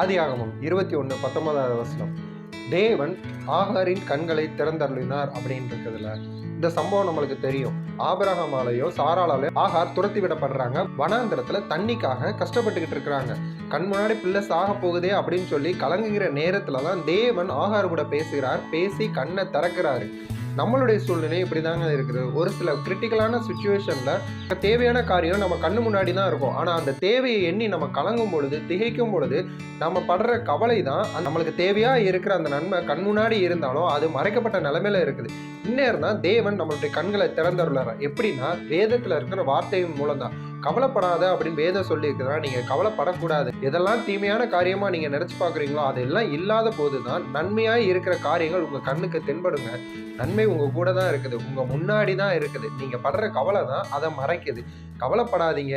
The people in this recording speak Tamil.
ஆதியாகமம் 21:19 வசனம். தேவன் ஆகாரின் கண்களை திறந்தருளினார் அப்படின்னு இருக்குதுல்ல. இந்த சம்பவம் நம்மளுக்கு தெரியும். ஆபிரகாமாலையோ சாராளாலையோ ஆகார் துரத்தி விடப்படுறாங்க. வனாந்திரத்துல தண்ணிக்காக கஷ்டப்பட்டுக்கிட்டு இருக்கிறாங்க. கண் முன்னாடி பிள்ளை சாக போகுதே அப்படின்னு சொல்லி கலங்குகிற நேரத்துலதான் தேவன் ஆகார் கூட பேசுகிறார். பேசி கண்ணை திறக்கிறாரு. நம்மளுடைய சூழ்நிலை இப்படிதாங்க இருக்குது. ஒரு சில கிரிட்டிக்கலான சுச்சுவேஷன்ல தேவையான காரியம் நம்ம கண்ணு முன்னாடி தான் இருக்கும். ஆனா அந்த தேவையை எண்ணி நம்ம கலங்கும் பொழுது, திகைக்கும் பொழுது நம்ம படுற கவலை தான் நம்மளுக்கு தேவையா இருக்கிற அந்த நன்மை கண் முன்னாடி இருந்தாலும் அது மறைக்கப்பட்ட நிலைமையில இருக்குது. இந்நேரம் தான் தேவன் நம்மளுடைய கண்களை திறந்தருளார். எப்படின்னா வேதத்துல இருக்கிற வார்த்தையின் மூலம் தான். கவலைப்படாத அப்படின்னு வேதம் சொல்லி இருக்குதுன்னா நீங்க கவலைப்படக்கூடாது. எதெல்லாம் தீமையான காரியமா நீங்க நினைச்சு பாக்குறீங்களோ அதெல்லாம் இல்லாத போதுதான் நன்மையாய் இருக்கிற காரியங்கள் உங்க கண்ணுக்கு தென்படுங்க. நன்மை உங்க கூட தான் இருக்குது, உங்க முன்னாடி தான் இருக்குது. நீங்க படுற கவலை தான் அதை மறைக்குது. கவலைப்படாதீங்க.